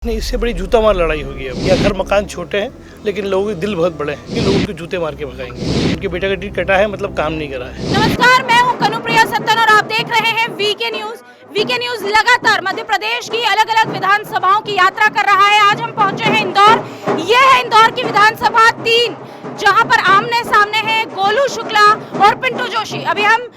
नहीं, इससे बड़ी जूता मार लड़ाई होगी। अब या घर मकान छोटे हैं लेकिन लोगों के दिल बहुत बड़े हैं कि लोग उनके जूते मार के भगाएंगे। उनके बेटा का टिकट कटा है मतलब काम नहीं करा है। नमस्कार, मैं हूं कनुप्रिया सत्तन और आप देख रहे हैं वीके न्यूज। वीके न्यूज लगातार मध्य प्रदेश की अलग अलग विधानसभाओं की यात्रा कर रहा है। आज हम पहुंचे हैं इंदौर। ये है इंदौर की विधानसभा 3, जहां पर आमने सामने है गोलू शुक्ला और पिंटू जोशी। अभी हम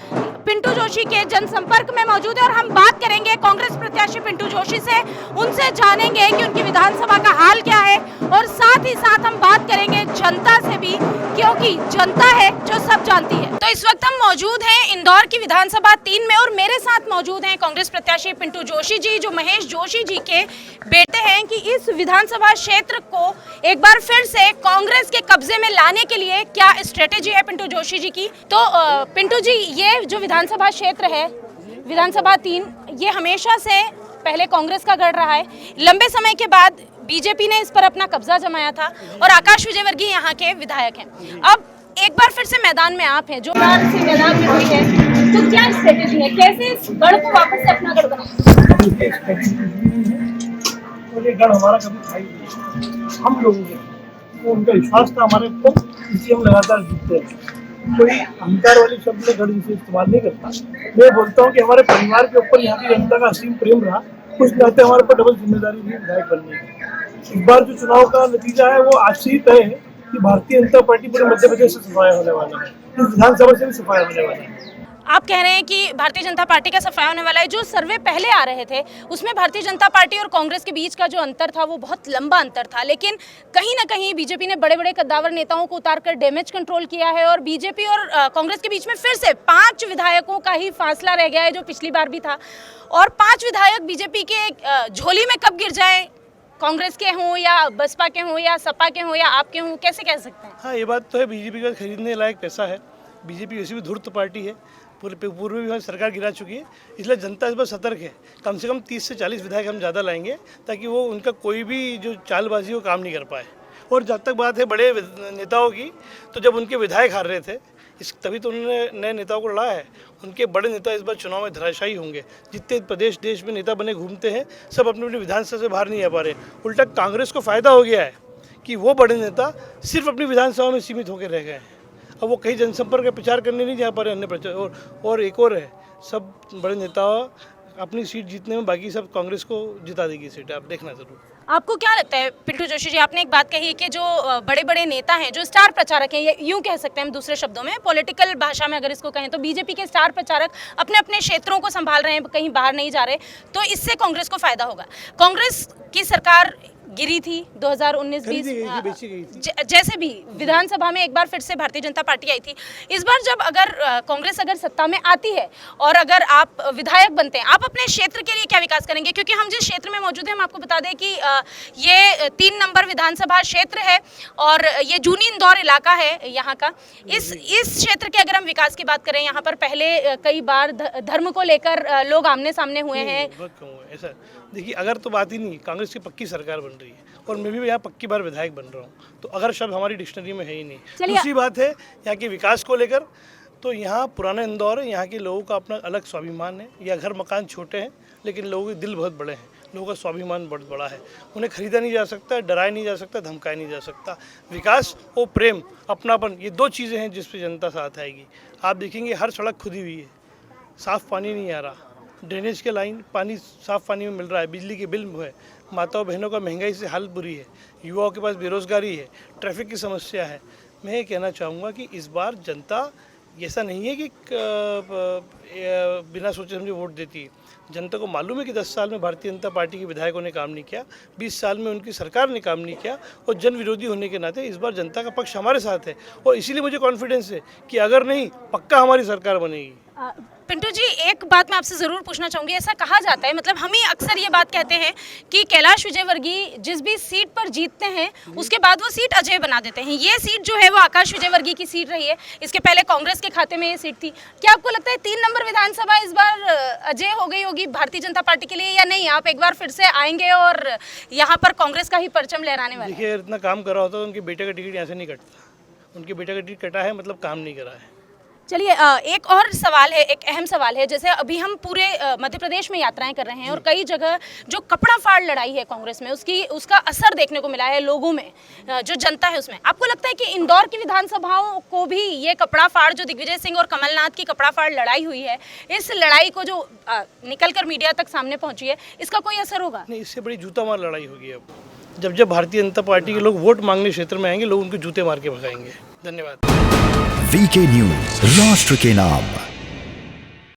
पिंटू जोशी के जनसंपर्क में मौजूद है और हम बात करेंगे कांग्रेस प्रत्याशी पिंटू जोशी से। उनसे जानेंगे कि उनकी विधानसभा का हाल क्या है और साथ ही साथ हम बात करेंगे जनता से भी, क्योंकि जनता है जो सब जानती है। तो इस वक्त हम मौजूद हैं इंदौर की विधानसभा 3 में और मेरे साथ मौजूद हैं कांग्रेस प्रत्याशी पिंटू जोशी जी, जो महेश जोशी जी के बेटे हैं। कि इस विधानसभा क्षेत्र को एक बार फिर से कांग्रेस के कब्जे में लाने के लिए क्या स्ट्रेटेजी है पिंटू जोशी जी की। तो पिंटू जी, ये जो विधानसभा क्षेत्र है, विधानसभा 3, ये हमेशा से पहले कांग्रेस का गढ़ रहा है। लंबे समय के बाद बीजेपी ने इस पर अपना कब्जा जमाया था और आकाश विजयवर्गीय यहाँ के विधायक हैं। अब एक बार फिर से मैदान में आप हैं, जो मैदान में हुई है, तो क्या स्ट्रेटेजी है, कैसे इस गढ़ को वापस से अपना गढ़ बनाएं? और ये गढ़ हमारा कभी था ही नहीं, हम लोगों के तो उनका विश्वास था हमारे ऊपर, इसलिए हम लगातार जीतते हैं। कोई अहंकार वाली शब्द में गढ़ इसे इस्तेमाल नहीं करता। मैं बोलता हूँ कि हमारे परिवार के ऊपर यहाँ की जनता का असीम प्रेम रहा, कुछ नाते हमारे ऊपर डबल जिम्मेदारी भी विधायक बनने की। इस बार जो चुनाव का नतीजा है वो आज से ही तय है कि भारतीय जनता पार्टी पूरे मध्य प्रदेश से सफाया होने वाला है, इस विधानसभा से भी सफाया होने वाला है। आप कह रहे हैं कि भारतीय जनता पार्टी का सफाया होने वाला है। जो सर्वे पहले आ रहे थे उसमें भारतीय जनता पार्टी और कांग्रेस के बीच का जो अंतर था वो बहुत लंबा अंतर था, लेकिन कहीं ना कहीं बीजेपी ने बड़े बड़े कद्दावर नेताओं को उतारकर डैमेज कंट्रोल किया है और बीजेपी और कांग्रेस के बीच में फिर से 5 विधायकों का ही फासला रह गया है, जो पिछली बार भी था। और 5 विधायक बीजेपी के झोली में कब गिर जाए, कांग्रेस के हों या बसपा के हों या सपा के हों या आपके हों, कैसे कह सकते हैं? हाँ, ये बात तो है, बीजेपी का खरीदने लायक पैसा है। बीजेपी वैसे भी धूर्त पार्टी है, पूर्व भी सरकार गिरा चुकी है, इसलिए जनता इस बार सतर्क है। कम से कम 30 से 40 विधायक हम ज़्यादा लाएंगे ताकि वो उनका कोई भी जो चालबाजी हो काम नहीं कर पाए। और जब तक बात है बड़े नेताओं की, तो जब उनके विधायक हार रहे थे तभी तो उन्होंने नए नेताओं को लड़ा है। उनके बड़े नेता इस बार चुनाव में धराशायी होंगे। जितने प्रदेश देश में नेता बने घूमते हैं, सब अपनी अपनी विधानसभा से बाहर नहीं आ पा रहे। उल्टा कांग्रेस को फ़ायदा हो गया है कि वो बड़े नेता सिर्फ अपनी विधानसभा में सीमित होकर रह गए हैं। अब वो कहीं जनसंपर्क का प्रचार करने नहीं जा पा रहे अन्य प्रचार। और एक और है, सब बड़े नेता अपनी सीट जीतने में, बाकी सब कांग्रेस को जिता देगी सीट, आप देखना जरूर। आपको क्या लगता है पिंटू जोशी जी, आपने एक बात कही कि जो बड़े बड़े नेता हैं, जो स्टार प्रचारक हैं, यूं कह सकते हैं हम दूसरे शब्दों में, पॉलिटिकल भाषा में अगर इसको कहें तो बीजेपी के स्टार प्रचारक अपने अपने क्षेत्रों को संभाल रहे हैं, कहीं बाहर नहीं जा रहे, तो इससे कांग्रेस को फायदा होगा। कांग्रेस की सरकार गिरी थी 2019-20, जैसे भी विधानसभा में एक बार फिर से भारतीय जनता पार्टी आई थी। इस बार जब अगर कांग्रेस अगर सत्ता में आती है और अगर आप विधायक बनते हैं, आप अपने क्षेत्र के लिए क्या विकास करेंगे? क्योंकि हम जिस क्षेत्र में मौजूद हैं, हम आपको बता दें कि ये 3 नंबर विधानसभा क्षेत्र है और ये जूनी इंदौर इलाका है यहाँ का। इस क्षेत्र के अगर हम विकास की बात करें, यहाँ पर पहले कई बार धर्म को लेकर लोग आमने सामने हुए हैं। ऐसा देखिए, अगर तो बात ही नहीं, कांग्रेस की पक्की सरकार बन रही है और मैं भी यहाँ पक्की बार विधायक बन रहा हूँ, तो अगर शब्द हमारी डिक्शनरी में है ही नहीं। दूसरी बात है यहाँ के विकास को लेकर, तो यहाँ पुराना इंदौर है, यहाँ के लोगों का अपना अलग स्वाभिमान है। या घर मकान छोटे हैं लेकिन लोगों के दिल बहुत बड़े हैं, लोगों का स्वाभिमान बहुत बड़ा है। उन्हें खरीदा नहीं जा सकता, डराया नहीं जा सकता, धमकाया नहीं जा सकता। विकास और प्रेम, अपनापन, ये 2 चीज़ें हैं जिस पर जनता साथ आएगी। आप देखेंगे हर सड़क खुदी हुई है, साफ़ पानी नहीं आ रहा, ड्रेनेज के लाइन पानी साफ़ पानी में मिल रहा है, बिजली के बिल है, माताओं बहनों का महंगाई से हालत बुरी है, युवाओं के पास बेरोज़गारी है, ट्रैफिक की समस्या है। मैं ये कहना चाहूँगा कि इस बार जनता ऐसा नहीं है कि बिना सोचे समझे वोट देती है। जनता को मालूम है कि 10 साल में भारतीय जनता पार्टी के विधायकों ने काम नहीं किया, 20 साल में उनकी सरकार ने काम नहीं किया, और जन विरोधी होने के नाते इस बार जनता का पक्ष हमारे साथ है। और इसीलिए मुझे कॉन्फिडेंस है कि अगर नहीं, पक्का हमारी सरकार बनेगी। पिंटू जी, एक बात मैं आपसे ज़रूर पूछना चाहूँगी। ऐसा कहा जाता है, मतलब हम ही अक्सर ये बात कहते हैं कि कैलाश विजयवर्गीय जिस भी सीट पर जीतते हैं उसके बाद वो सीट अजय बना देते हैं। ये सीट जो है वो आकाश विजयवर्गीय की सीट रही है, इसके पहले कांग्रेस के खाते में ये सीट थी। क्या आपको लगता है 3 नंबर विधानसभा इस बार अजय हो गई होगी भारतीय जनता पार्टी के लिए, या नहीं, आप एक बार फिर से आएंगे और यहाँ पर कांग्रेस का ही परचम लहराने वाले? देखिए, इतना काम करा होता तो उनके बेटे का टिकट यहाँ से नहीं कटता। उनके बेटे का टिकट कटा है मतलब काम नहीं करा है। चलिए एक और सवाल है, एक अहम सवाल है। जैसे अभी हम पूरे मध्य प्रदेश में यात्राएं कर रहे हैं और कई जगह जो कपड़ा फाड़ लड़ाई है कांग्रेस में उसका असर देखने को मिला है लोगों में, जो जनता है उसमें। आपको लगता है कि इंदौर की विधानसभाओं को भी ये कपड़ा फाड़, जो दिग्विजय सिंह और कमलनाथ की कपड़ा फाड़ लड़ाई हुई है, इस लड़ाई को जो निकलकर मीडिया तक सामने पहुंची है, इसका कोई असर होगा? नहीं, इससे बड़ी जूता मार लड़ाई होगी। अब जब भारतीय जनता पार्टी के लोग वोट मांगने क्षेत्र में आएंगे, लोग उनके जूते मार के भगाएंगे। धन्यवाद। वीके न्यूज, राष्ट्र के नाम।